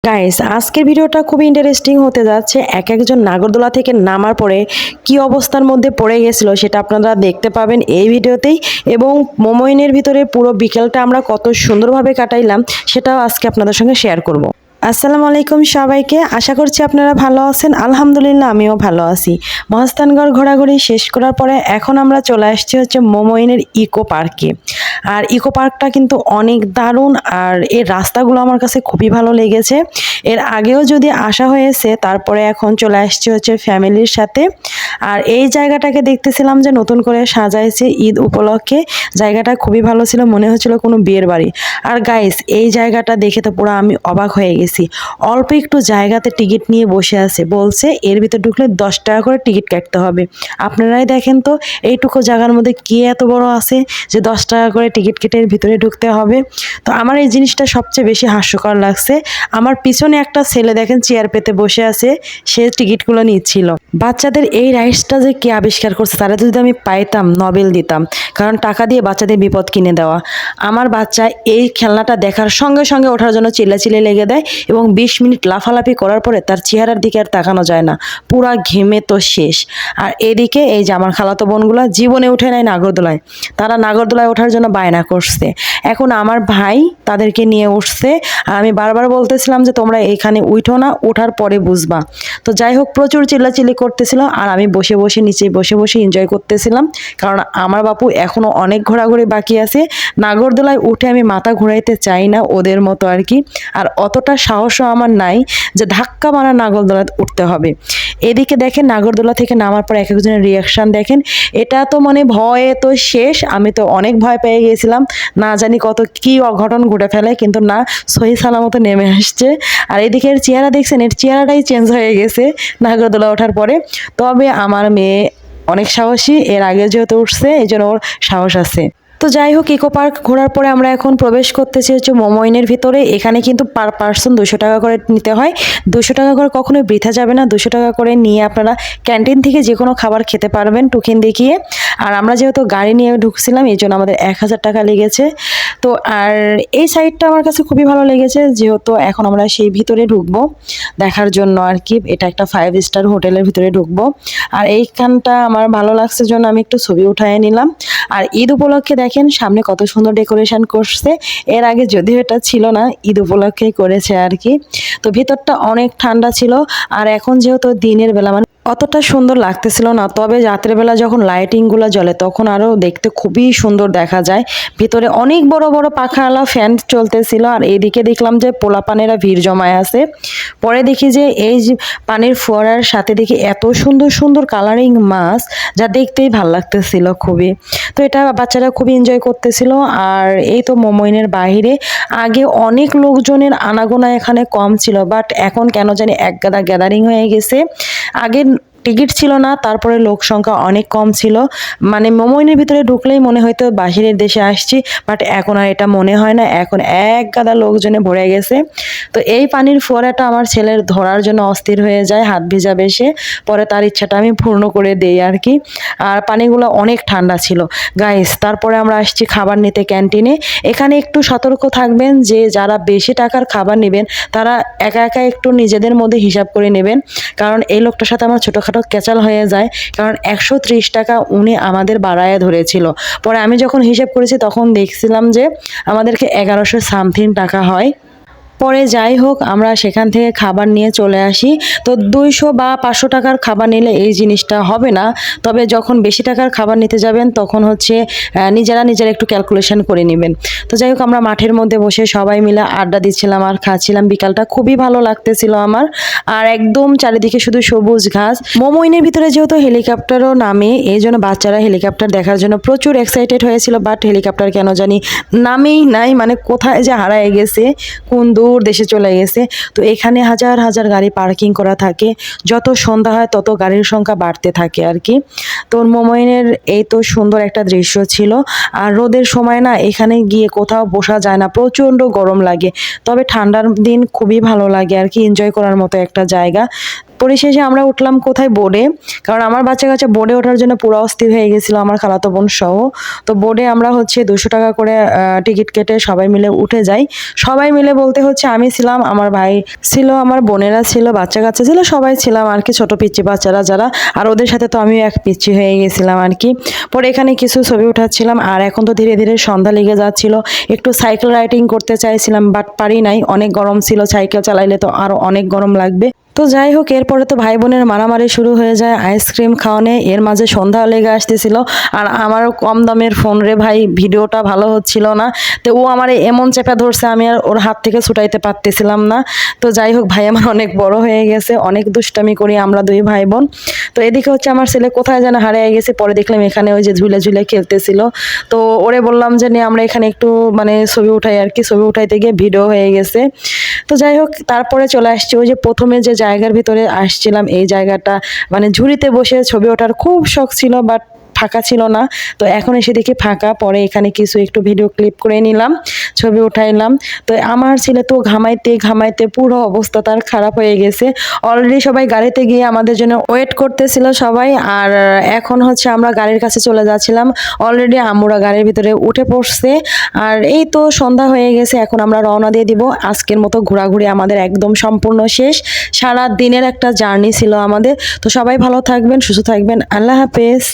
Guys, আজকের ভিডিওটা খুবই ইন্টারেস্টিং হতে যাচ্ছে। একজন নাগরদোলা থেকে নামার পরে কি অবস্থার মধ্যে পড়ে গেছিল সেটা আপনারা দেখতে পাবেন এই ভিডিওতেই। এবং মোমোইনের ভিতরে পুরো বিকেলটা আমরা কত সুন্দরভাবে কাটাইলাম সেটাও আজকে আপনাদের সঙ্গে শেয়ার করব। আসসালামু আলাইকুম সবাইকে, আশা করছি আপনারা ভালো আছেন। আলহামদুলিল্লাহ আমিও ভালো আছি। মহাস্থানগড় ঘোরাঘুরি শেষ করার পরে এখন আমরা চলে আসছি হচ্ছে মোমোইনের ইকো পার্কে। আর ইকো পার্কটা কিন্তু অনেক দারুণ, আর এর রাস্তাগুলো আমার কাছে খুবই ভালো লেগেছে। এর আগেও যদি আসা হয়েছে, তারপরে এখন চলে আসছি হচ্ছে ফ্যামিলির সাথে। আর এই জায়গাটাকে দেখতেছিলাম যে নতুন করে সাজাইছে ঈদ উপলক্ষে। জায়গাটা খুবই ভালো ছিল, মনে হচ্ছিল কোনো বিয়ের বাড়ি। আর গাইস, এই জায়গাটা দেখে তো পুরো আমি অবাক হয়ে গেছি। অল্প একটু জায়গাতে টিকিট নিয়ে বসে আছে, বলছে এর ভিতর ঢুকলে 10 টাকা করে টিকিট কাটতে হবে। আপনারাই দেখেন তো এইটুকু জায়গার মধ্যে কি এত বড় আছে যে 10 টাকা করে টিকিট কেটে এর ভিতরে ঢুকতে হবে। তো আমার এই জিনিসটা সবচেয়ে বেশি হাস্যকর লাগছে। আমার পিছনে একটা ছেলে দেখেন চেয়ার পেতে বসে আছে, সে টিকিটগুলো নিচ্ছিল। বাচ্চাদের এই রাইডসটা যে কে আবিষ্কার করছে তারা যদি আমি পাইতাম নবেল দিতাম, কারণ টাকা দিয়ে বাচ্চাদের বিপদ কিনে দেওয়া। আমার বাচ্চা এই খেলনাটা দেখার সঙ্গে সঙ্গে ওঠার জন্য চিল্লাচিল্লি লেগে দেয় এবং 20 মিনিট লাফালাফি করার পরে তার চেহারার দিকে আর তাকানো যায় না, পুরা ঘেমে তো শেষ। আর এদিকে এই যে আমার খালাতো বোনগুলা জীবনে উঠে নেয় নাগরদোলায়, তারা নাগরদোলায় ওঠার জন্য বায়না করছে। এখন আমার ভাই তাদেরকে নিয়ে উঠছে, আর আমি বারবার বলতেছিলাম যে তোমরা এখানে উঠো না, ওঠার পরে বুঝবা। তো যাই হোক, প্রচুর চিল্লাচিল্লি করতেছিল আর আমি বসে বসে নিচে বসে বসে এনজয় করতেছিলাম, কারণ আমার বাপু এখনো অনেক ঘোরাঘুরি বাকি আছে। নাগরদোলায় উঠে আমি মাথা ঘুরাইতে চাই না ওদের মতো আর কি, আর অতটা সাহসও আমার নাই যে ধাক্কা মারা নাগরদোলায় উঠতে হবে। এদিকে দেখেন নাগরদোলা থেকে নামার পর এক একজনের রিয়াকশান দেখেন। এটা তো মানে ভয়ে তো শেষ, আমি তো অনেক ভয় পেয়ে গিয়েছিলাম, না জানি কত কি অঘটন ঘটে ফেলে, কিন্তু না, সহি সালামত নেমে আসছে। আর এদিকে এর চেহারা দেখছেন, এর চেহারাটাই চেঞ্জ হয়ে গেছে নাগরদোলা ওঠার পরে। তবে আমার মেয়ে অনেক সাহসী, এর আগে যেহেতু উঠছে এই জন্য ওর সাহস আছে। তো যাই হোক, ইকো পার্ক ঘোরার পরে আমরা এখন প্রবেশ করতেছি হচ্ছে মোমোইনের ভিতরে। এখানে কিন্তু পার পার্সন 200 টাকা করে নিতে হয়। 200 টাকা করে কখনোই বৃথা যাবে না। 200 টাকা করে নিয়ে আপনারা ক্যান্টিন থেকে যে কোনো খাবার খেতে পারবেন টোকেন দেখিয়ে। আর আমরা যেহেতু গাড়ি নিয়ে ঢুকছিলাম এই জন্য আমাদের 1000 টাকা লেগেছে। তো আর এই সাইডটা আমার কাছে খুবই ভালো লেগেছে, যেহেতু এখন আমরা সেই ভিতরে ঢুকবো দেখার জন্য আর কি। এটা একটা 5 স্টার হোটেলের ভিতরে ঢুকবো। আর এইখানটা আমার ভালো লাগছে জন্য আমি একটু ছবি উঠায় নিলাম। আর ঈদ উপলক্ষে দেখেন সামনে কত সুন্দর ডেকোরেশন করছে। এর আগে যদিও এটা ছিল না, ঈদ উপলক্ষেই করেছে আর কি। তো ভিতরটা অনেক ঠান্ডা ছিল, আর এখন যেহেতু দিনের বেলা মানে অতটা সুন্দর লাগতেছিল না। তবে রাতের বেলা যখন লাইটিংগুলো জ্বলে তখন আরও দেখতে খুবই সুন্দর দেখা যায়। ভিতরে অনেক বড় বড় পাখাওয়ালা ফ্যান চলতেছিল, আর এইদিকে দেখলাম যে পোলাপানেরা ভিড় জমায় আছে। পরে দেখি যে এই যে পানির ফোয়ারার সাথে দেখি এত সুন্দর সুন্দর কালারিং মাছ, যা দেখতেই ভাল লাগতেছিল খুবই। তো এটা বাচ্চারা খুবই এনজয় করতেছিল। আর এই তো মোমোইনের বাহিরে আগে অনেক লোকজনের আনাগোনা এখানে কম ছিল, বাট এখন কেন জানি এক গাদা গ্যাদারিং হয়ে গেছে। আগে টিকিট ছিল না, তারপরে লোক সংখ্যা অনেক কম ছিল, মানে মোমোইনের ভিতরে ঢুকলেই মনে হয়তো বাহিরের দেশে আসছি, বাট এখন আর এটা মনে হয় না, এখন এক গাদা লোকজনে ভরে গেছে। তো এই পানির ফোয়ারাটা আমার ছেলের ধরার জন্য অস্থির হয়ে যায়, হাত ভিজা বেশে, পরে তার ইচ্ছাটা আমি পূর্ণ করে দেই আর কি। আর পানিগুলো অনেক ঠান্ডা ছিল গাইস। তারপরে আমরা আসছি খাবার নিতে ক্যান্টিনে। এখানে একটু সতর্ক থাকবেন যে যারা বেশি টাকার খাবার নেবেন তারা একা একা একটু নিজেদের মধ্যে হিসাব করে নেবেন, কারণ এই লোকটার সাথে আমার ছোটোখাটো ক্যাচাল হয়ে যায়। কারণ 130 টাকা উনি আমাদের বাড়ায় ধরেছিল। পরে আমি যখন হিসাব করেছি তখন দেখছিলাম যে আমাদেরকে 1100 সামথিং টাকা হয়। পরে যাই হোক, আমরা সেখান থেকে খাবার নিয়ে চলে আসি। তো 200 বা 500 টাকার খাবার নিলে এই জিনিসটা হবে না, তবে যখন বেশি টাকার খাবার নিতে যাবেন তখন হচ্ছে নিজেরা একটু ক্যালকুলেশন করে নেবেন। তো যাই হোক, আমরা মাঠের মধ্যে বসে সবাই মিলে আড্ডা দিচ্ছিলাম আর খাচ্ছিলাম। বিকালটা খুবই ভালো লাগতেছিল আমার, আর একদম চারিদিকে শুধু সবুজ ঘাস। মোমোইনের ভিতরে যেহেতু হেলিকপ্টারও নামে, এই জন্য বাচ্চারা হেলিকপ্টার দেখার জন্য প্রচুর এক্সাইটেড হয়েছিল, বাট হেলিকপ্টার কেন জানি নামেই নাই, মানে কোথায় যে হারায় গেছে, কোন দূর দেশে চলে গেছে। তো এখানে হাজার হাজার গাড়ি পার্কিং করা থাকে, যত সন্ধ্যা হয় তত গাড়ির সংখ্যা বাড়তে থাকে আর কি। তো মোমোইনের এই তো সুন্দর একটা দৃশ্য ছিল। আর রোদের সময় না এখানে গিয়ে কোথাও বসা যায় না, প্রচণ্ড গরম লাগে। তবে ঠান্ডার দিন খুবই ভালো লাগে আর কি, এনজয় করার মতো একটা জায়গা। পরিশেষে আমরা উঠলাম কোথায়, বোর্ডে, কারণ আমার বাচ্চা কাচ্চা বোর্ডে ওঠার জন্য পুরো অস্থির হয়ে গেছিলো, আমার খালাতো বোন সহ। তো বোর্ডে আমরা হচ্ছে 200 টাকা করে টিকিট কেটে সবাই মিলে উঠে যাই। সবাই মিলে বলতে হচ্ছে আমি ছিলাম, আমার ভাই ছিল, আমার বোনেরা ছিল, বাচ্চা কাচ্চা ছিল, সবাই ছিলাম আর কি, ছোট পিচ্চি বাচ্চারা যারা। আর ওদের সাথে তো আমিও এক পিচ্চি হয়ে গেছিলাম আর কি। পরে এখানে কিছু ছবি উঠাচ্ছিলাম। আর এখন তো ধীরে ধীরে সন্ধ্যা লেগে যাচ্ছিল, একটু সাইকেল রাইডিং করতে চাইছিলাম বাট পারি নাই, অনেক গরম ছিল, সাইকেল চালাইলে তো আরো অনেক গরম লাগবে। তো যাই হোক, এরপরে তো ভাই বোনের মারামারি শুরু হয়ে যায় আইসক্রিম খাওয়ানে। এর মাঝে সন্ধ্যা লেগে আসতেছিল, আর আমারও কম দামের ফোন রে ভাই, ভিডিওটা ভালো হচ্ছিল না। তো ও আমার এমন চেপে ধরছে, আমি আর ওর হাত থেকে ছুটাইতে পারতেছিলাম না। তো যাই হোক, ভাই আমার অনেক বড় হয়ে গেছে, অনেক দুষ্টামি করি আমরা দুই ভাই বোন। তো এদিকে হচ্ছে আমার ছেলে কোথায় যেন হারিয়ে গেছে, পরে দেখলাম এখানে ওই যে ঝুলে ঝুলে খেলতেছিল। তো ওরে বললাম যে নিয়ে আমরা এখানে একটু মানে ছবি উঠাই আর কি, ছবি উঠাইতে গিয়ে ভিডিও হয়ে গেছে। তো যাই হোক, তারপরে চলে আসছি ওই যে প্রথমে যে জায়গার ভিতরে আসছিলাম, এই জায়গাটা মানে ঝুড়িতে বসে ছবি ওঠার খুব শখ ছিল, বাট ফাঁকা ছিল না। তো এখন এসে দেখি ফাঁকা, পরে এখানে কিছু একটু ভিডিও ক্লিপ করে নিলাম, ছবি উঠাইলাম। তো আমার ছেলে তো ঘামাইতে ঘামাইতে পুরো অবস্থা তার খারাপ হয়ে গেছে। অলরেডি সবাই গাড়িতে গিয়ে আমাদের জন্য ওয়েট করতেছিল সবাই। আর এখন হচ্ছে আমরা গাড়ির কাছে চলে যাচ্ছিলাম, অলরেডি আমরা গাড়ির ভিতরে উঠে পড়ছে। আর এই তো সন্ধ্যা হয়ে গেছে, এখন আমরা রওনা দিয়ে দিব। আজকের মতো ঘোরাঘুরি আমাদের একদম সম্পূর্ণ শেষ, সারা দিনের একটা জার্নি ছিল আমাদের। তো সবাই ভালো থাকবেন, সুস্থ থাকবেন, আল্লাহ হাফেজ।